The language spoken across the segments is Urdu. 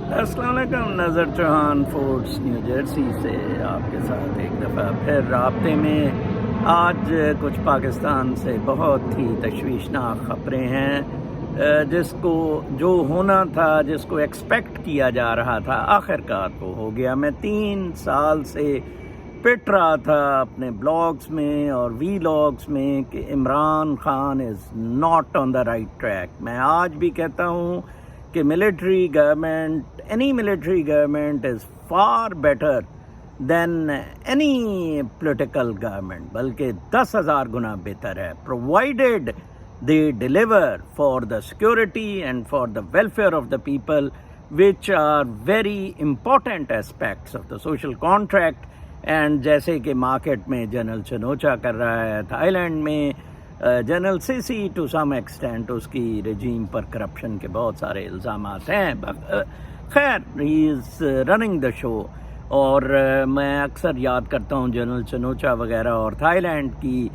السلام علیکم، نظر چوہان فورٹس نیو جرسی سے آپ کے ساتھ ایک دفعہ پھر رابطے میں۔ آج کچھ پاکستان سے بہت ہی تشویشناک خبریں ہیں، جس کو جو ہونا تھا، جس کو ایکسپیکٹ کیا جا رہا تھا، آخر کار وہ ہو گیا۔ میں 3 سال سے پٹ رہا تھا اپنے بلاگز میں اور وی لاگز میں کہ Imran Khan is not on the right track. میں آج بھی کہتا ہوں کہ military government, any military government is far better than any political government، بلکہ 10,000 گنا بہتر ہے، provided they deliver for the security and for the welfare of the people, which are very important aspects of the social contract۔ and جیسے کہ مارکیٹ میں جنرل چنوچا کر رہا ہے، تھائی لینڈ میں جنرل سیسی ٹو سم ایکسٹینٹ اس کی رجیم پر کرپشن کے بہت سارے الزامات ہیں، خیر ہی از رننگ دا شو۔ اور میں اکثر یاد کرتا ہوں جنرل چنوچا وغیرہ اور تھائی لینڈ کی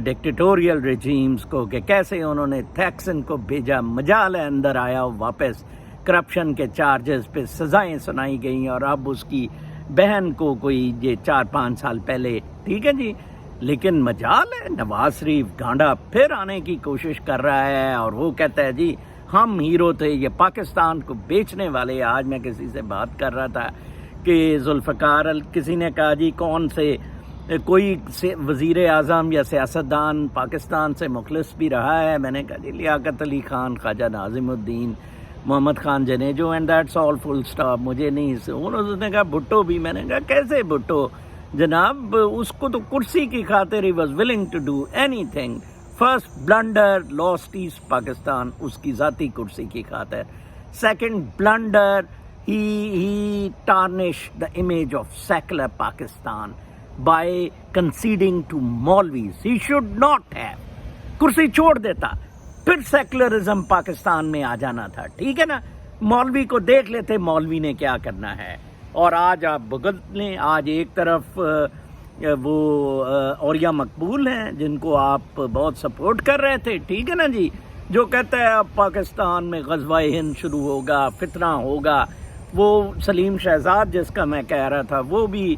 ڈکٹیٹوریل رجیمز کو کہ کیسے انہوں نے تھیکسن کو بھیجا، مجال اندر آیا واپس، کرپشن کے چارجز پہ سزائیں سنائی گئیں، اور اب اس کی بہن کو کوئی یہ 4-5 سال پہلے، ٹھیک ہے جی، لیکن مجال ہے نواز شریف گانڈا پھر آنے کی کوشش کر رہا ہے، اور وہ کہتا ہے جی ہم ہیرو تھے، یہ پاکستان کو بیچنے والے۔ آج میں کسی سے بات کر رہا تھا کہ ذوالفقار کسی نے کہا جی کون سے کوئی وزیر اعظم یا سیاستدان پاکستان سے مخلص بھی رہا ہے؟ میں نے کہا جی Liaquat Ali Khan, Khawaja Nazimuddin, Muhammad Khan Junejo, and that's all, full stop. مجھے نہیں، انہوں نے کہا بھٹو بھی۔ میں نے کہا کیسے بھٹو جناب، اس کو تو کرسی کی خاطر ہی واز ولنگ ٹو ڈو اینی تھنگ۔ First blunder lost East Pakistan, اس کی ذاتی کرسی کی خاطر۔ Second blunder he tarnished the image of secular Pakistan by conceding to Maulvis۔ He should not have، کرسی چھوڑ دیتا، پھر سیکولرزم پاکستان میں آ جانا تھا، ٹھیک ہے نا، مولوی کو دیکھ لیتے مولوی نے کیا کرنا ہے۔ اور آج آپ بھگت لیں، آج ایک طرف وہ اوریا مقبول ہیں جن کو آپ بہت سپورٹ کر رہے تھے، ٹھیک ہے نا جی، جو کہتا ہے اب پاکستان میں غزوہ ہند شروع ہوگا، فتنہ ہوگا۔ وہ سلیم شہزاد جس کا میں کہہ رہا تھا، وہ بھی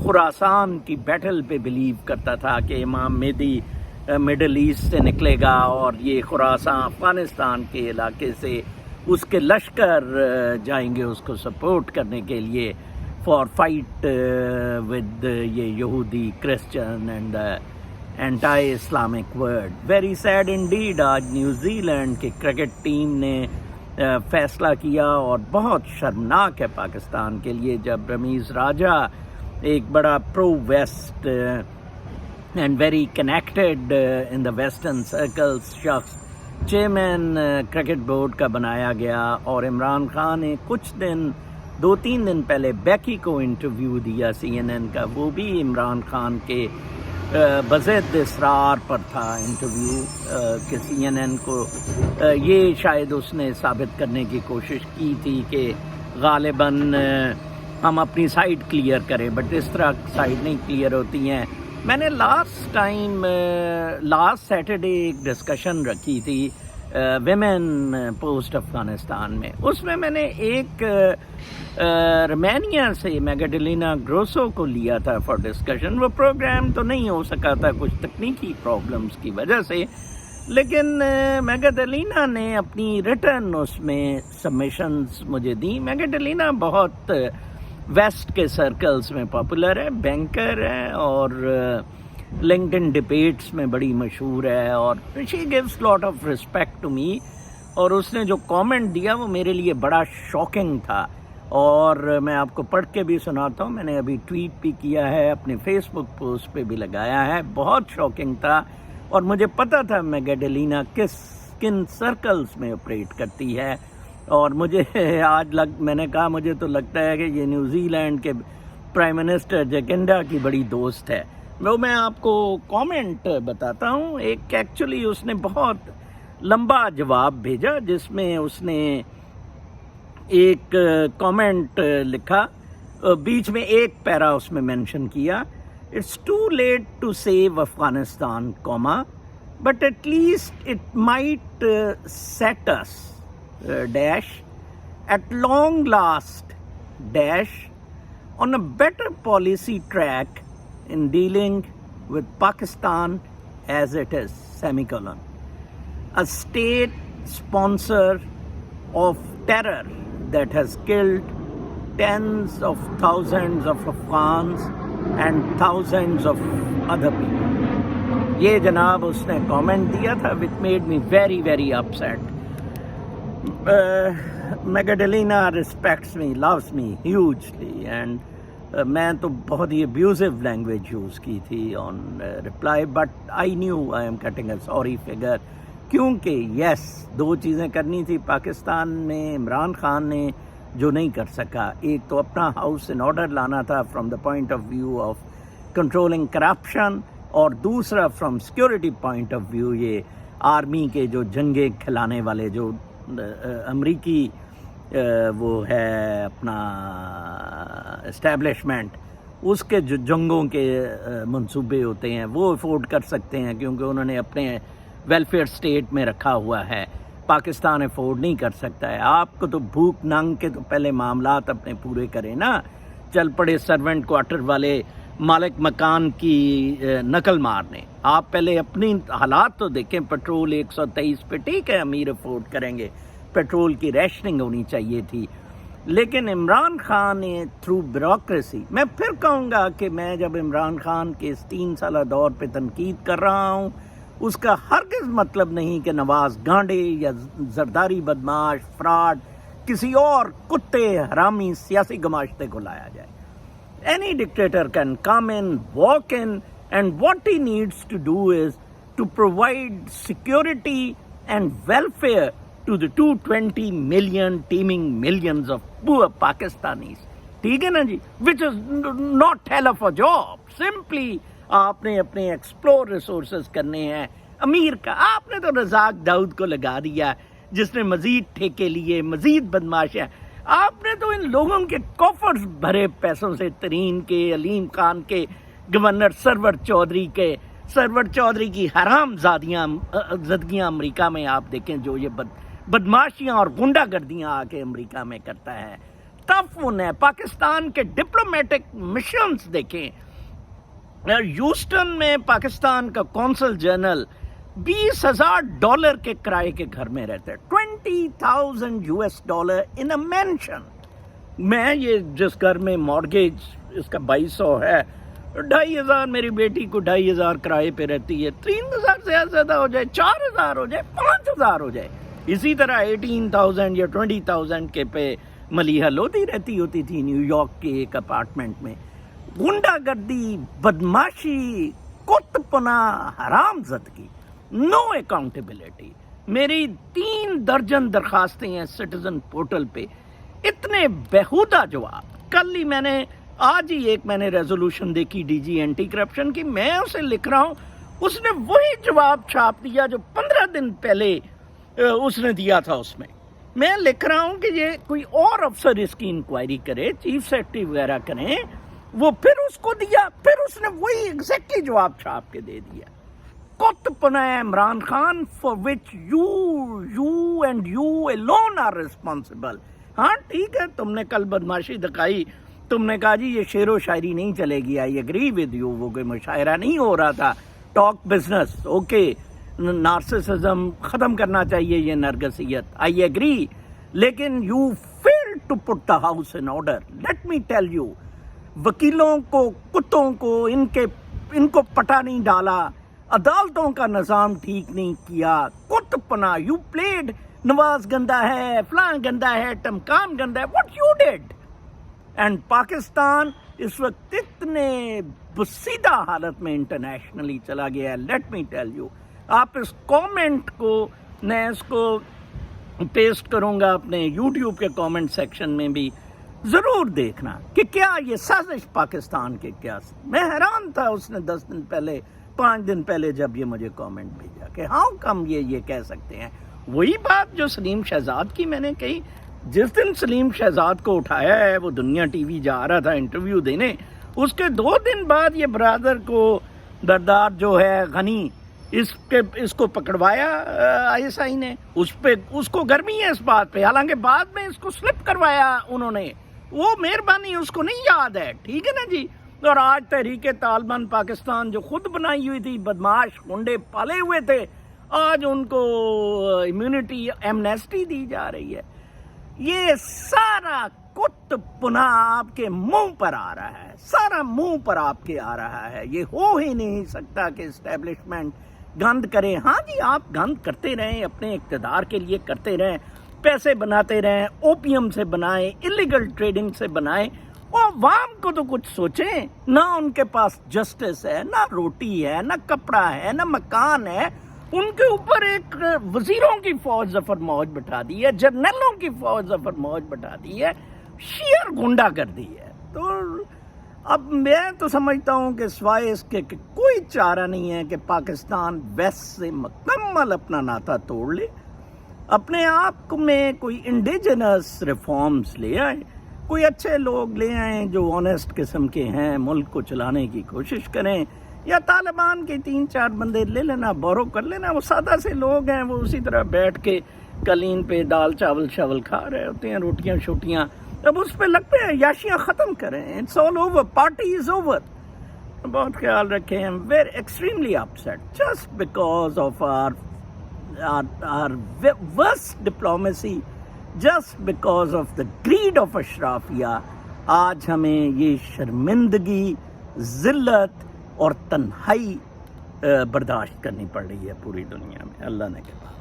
خراسان کی بیٹل پہ بلیو کرتا تھا کہ امام مہدی مڈل ایسٹ سے نکلے گا، اور یہ خراسان افغانستان کے علاقے سے اس کے لشکر جائیں گے اس کو سپورٹ کرنے کے لیے، فار فائٹ ود یہ یہودی Christian and anti Islamic world. Very sad indeed, آج نیوزی لینڈ کی کرکٹ ٹیم نے فیصلہ کیا، اور بہت شرمناک ہے پاکستان کے لیے، جب رمیز راجہ ایک بڑا pro West and very connected in the western circles شخص چیئرمین کرکٹ بورڈ کا بنایا گیا، اور عمران خان نے کچھ دن 2-3 دن پہلے بیکی کو انٹرویو دیا CNN کا، وہ بھی عمران خان کے بضد اصرار پر تھا انٹرویو کہ CNN کو یہ شاید اس نے ثابت کرنے کی کوشش کی تھی کہ غالباً ہم اپنی سائٹ کلیئر کریں، بٹ اس طرح سائٹ نہیں کلیئر ہوتی ہیں۔ میں نے لاسٹ سیٹرڈے ایک ڈسکشن رکھی تھی ویمن پوسٹ افغانستان میں، اس میں نے ایک رومانیہ سے میگڈلینا گروسو کو لیا تھا فار ڈسکشن۔ وہ پروگرام تو نہیں ہو سکا تھا کچھ تکنیکی پرابلمس کی وجہ سے، لیکن میگڈلینا نے اپنی ریٹرن اس میں سبمیشنز مجھے دیں۔ میگڈلینا بہت ویسٹ کے سرکلز میں پاپولر ہے، بینکر ہے، اور لنکڈن ڈبیٹس میں بڑی مشہور ہے، اور she gives lot of respect to me. اور اس نے جو کامنٹ دیا وہ میرے لیے بڑا شاکنگ تھا، اور میں آپ کو پڑھ کے بھی سناتا ہوں۔ میں نے ابھی ٹویٹ بھی کیا ہے، اپنے فیس بک پوسٹ پہ بھی لگایا ہے، بہت شاکنگ تھا، اور مجھے پتا تھا میگڈلینا کن سرکلز میں آپریٹ کرتی ہے۔ اور مجھے آج میں نے کہا مجھے تو لگتا ہے کہ یہ نیوزی لینڈ کے پرائم منسٹر جیکنڈا کی بڑی دوست ہے۔ وہ میں آپ کو کامنٹ بتاتا ہوں، ایک ایکچولی اس نے بہت لمبا جواب بھیجا، جس میں اس نے ایک کامنٹ لکھا، بیچ میں ایک پیرا اس میں مینشن کیا، it's too late to save Afghanistan comma but at least it might set us dash at long last dash on a better policy track in dealing with Pakistan as it is, semicolon. A state sponsor of terror that has killed tens of thousands of Afghans and thousands of other people. یہ جناب اس نے کامنٹ دیا تھا which made me very very upset. Magdalena respects me, loves me hugely, and میں تو بہت ہی abusive language یوز کی تھی on reply, but I knew I am cutting a sorry figure. کیونکہ یس دو چیزیں کرنی تھی پاکستان میں عمران خان نے جو نہیں کر سکا. ایک تو اپنا ہاؤس ان آرڈر لانا تھا from the point of view of controlling corruption, اور دوسرا from security point of view یہ آرمی کے جو جنگیں کھلانے والے جو امریکی وہ ہے اپنا اسٹیبلشمنٹ، اس کے جو جنگوں کے منصوبے ہوتے ہیں وہ افورڈ کر سکتے ہیں کیونکہ انہوں نے اپنے ویلفیئر اسٹیٹ میں رکھا ہوا ہے. پاکستان افورڈ نہیں کر سکتا ہے. آپ کو تو بھوک ننگ کے تو پہلے معاملات اپنے پورے کریں نا. چل پڑے سرونٹ کوارٹر والے مالک مکان کی نقل مارنے. آپ پہلے اپنی حالات تو دیکھیں. پیٹرول 123 پہ ٹھیک ہے امیر افورڈ کریں گے، پیٹرول کی ریشننگ ہونی چاہیے تھی، لیکن عمران خان نے تھرو بیوروکریسی، میں پھر کہوں گا کہ میں جب عمران خان کے اس 3 سالہ دور پہ تنقید کر رہا ہوں اس کا ہرگز مطلب نہیں کہ نواز گانڈے یا زرداری بدماش فراڈ کسی اور کتے حرامی سیاسی گماشتے کو لایا جائے. Any dictator can come in, walk in, and what he needs to do is to provide security and welfare to the 220 million teeming millions of poor Pakistanis. ٹھیک ہے نا جی, which is not hell of a job. Simply آپ نے اپنے ایکسپلور ریسورسز کرنے ہیں. امیر کا آپ نے تو رزاق داؤد کو لگا دیا جس نے مزید ٹھیکے لیے, مزید بدماشیاں. آپ نے تو ان لوگوں کے کوفرز بھرے پیسوں سے, ترین کے, علیم خان کے, گورنر سرور چودھری کے. سرور چودھری کی حرام زدگیاں امریکہ میں آپ دیکھیں, جو یہ بدماشیاں اور غنڈہ گردیاں آ کے امریکہ میں کرتا ہے. تفن ہے. پاکستان کے ڈپلومیٹک مشنز دیکھیں. ہیوسٹن میں پاکستان کا کونسل جنرل $20,000 کے کرائے کے گھر میں رہتے ہیں. $20,000 in a mansion. میں یہ جس گھر میں مارگیج اس کا 2200 ہے, 2,500 میری بیٹی کو 2,500 کرائے پہ رہتی ہے. 3,000 سے زیادہ ہو جائے, 4,000 ہو جائے, 5,000 ہو جائے. اسی طرح 18,000 یا 20,000 کے پہ ملیحہ لودھی رہتی ہوتی تھی نیو یارک کے ایک اپارٹمنٹ میں. غنڈہ گردی, بدماشی, کت پنا, حرام زدگی, نو اکاؤنٹیبلٹی. میری 3 درجن درخواستیں ہیں سٹیزن پورٹل پہ, اتنے بیہودہ جواب. کل ہی آج ہی میں نے ریزولوشن دیکھی ڈی جی اینٹی کرپشن کی, میں اسے لکھ رہا ہوں, اس نے وہی جواب چھاپ دیا جو 15 دن پہلے اس نے دیا تھا. اس میں لکھ رہا ہوں کہ یہ کوئی اور افسر اس کی انکوائری کرے, چیف سیکرٹری وغیرہ کریں. وہ پھر اس کو دیا, پھر اس نے وہی ایگزیکٹلی جواب چھاپ کے دے دیا. کت پنا ہے Imran Khan, for which you and you alone are responsible. ہاں ٹھیک ہے, تم نے کل بدماشی دکھائی, تم نے کہا جی یہ شعر و شاعری نہیں چلے گی. آئی ایگری ود یو, وہ کوئی مشاعرہ نہیں ہو رہا تھا, ٹاک بزنس. اوکے, نارسسزم ختم کرنا چاہیے, یہ نرگسیت. آئی ایگری, لیکن you fail to put the house in order. Let me tell you, وکیلوں کو, کتوں کو, ان کو پٹا نہیں ڈالا, عدالتوں کا نظام ٹھیک نہیں کیا. کت پنا, یو پلیڈ نواز گندا ہے, فلاں گندا ہے, ٹمکان گندا ہے. What you did. And Pakistan اس وقت اتنے بسیدہ حالت میں انٹرنیشنلی چلا گیا ہے. لیٹ می ٹیل یو, آپ اس کامنٹ کو, میں اس کو پیسٹ کروں گا اپنے یوٹیوب کے کامنٹ سیکشن میں بھی, ضرور دیکھنا کہ کیا یہ سازش پاکستان کے کیا. میں حیران تھا اس نے 10 دن پہلے, 5 دن پہلے جب یہ مجھے کامنٹ بھیجا کہ ہاؤ کم یہ کہہ سکتے ہیں. وہی بات جو سلیم شہزاد کی میں نے کہی. جس دن سلیم شہزاد کو اٹھایا ہے, وہ دنیا ٹی وی جا رہا تھا انٹرویو دینے, اس کے 2 دن بعد یہ برادر کو دردار جو ہے غنی, اس کو پکڑوایا آئی ایس آئی نے، اس کو گرمی ہے اس بات پہ، حالانکہ بعد میں اس کو سلپ کروایا انہوں نے، وہ مہربانی اس کو نہیں یاد ہے، ٹھیک ہے نا جی۔ اور آج تحریک طالبان پاکستان جو خود بنائی ہوئی تھی، بدماش گنڈے پالے ہوئے تھے، آج ان کو امیونٹی ایمنیسٹی دی جا رہی ہے۔ یہ سارا کت پناہ آپ کے منہ پر آ رہا ہے، سارا منہ پر آپ کے آ رہا ہے۔ یہ ہو ہی نہیں سکتا کہ اسٹیبلشمنٹ گند کرے۔ ہاں جی، آپ گند کرتے رہیں، اپنے اقتدار کے لیے کرتے رہیں، پیسے بناتے رہیں، اوپیم سے بنائیں، اللیگل ٹریڈنگ سے بنائیں، اور عوام کو تو کچھ سوچیں۔ نہ ان کے پاس جسٹس ہے، نہ روٹی ہے، نہ کپڑا ہے، نہ مکان ہے۔ ان کے اوپر ایک وزیروں کی فوج ظفر موج بٹھا دی ہے، جنرلوں کی فوج ظفر موج بٹھا دی ہے، شیئر گنڈا کر دی ہے۔ تو اب میں تو سمجھتا ہوں کہ سوائے اس کے کہ کوئی چارہ نہیں ہے کہ پاکستان ویسٹ سے مکمل اپنا ناطہ توڑ لے، اپنے آپ میں کوئی انڈیجنس ریفارمز لے آئے، کوئی اچھے لوگ لے آئیں جو آنیسٹ قسم کے ہیں، ملک کو چلانے کی کوشش کریں، یا طالبان کے 3-4 بندے لے لینا، بورو کر لینا۔ وہ سادہ سے لوگ ہیں، وہ اسی طرح بیٹھ کے قالین پہ دال چاول کھا رہے ہوتے ہیں، روٹیاں شوٹیاں، اب اس پہ لگ پہ عیاشیاں ختم کریں۔ It's all over, party is over. بہت خیال رکھیں، I'm very extremely upset just because of our worst diplomacy, just because of the greed of اشرافیہ۔ آج ہمیں یہ شرمندگی، ذلت اور تنہائی برداشت کرنی پڑ رہی ہے پوری دنیا میں، اللہ نے کے بعد۔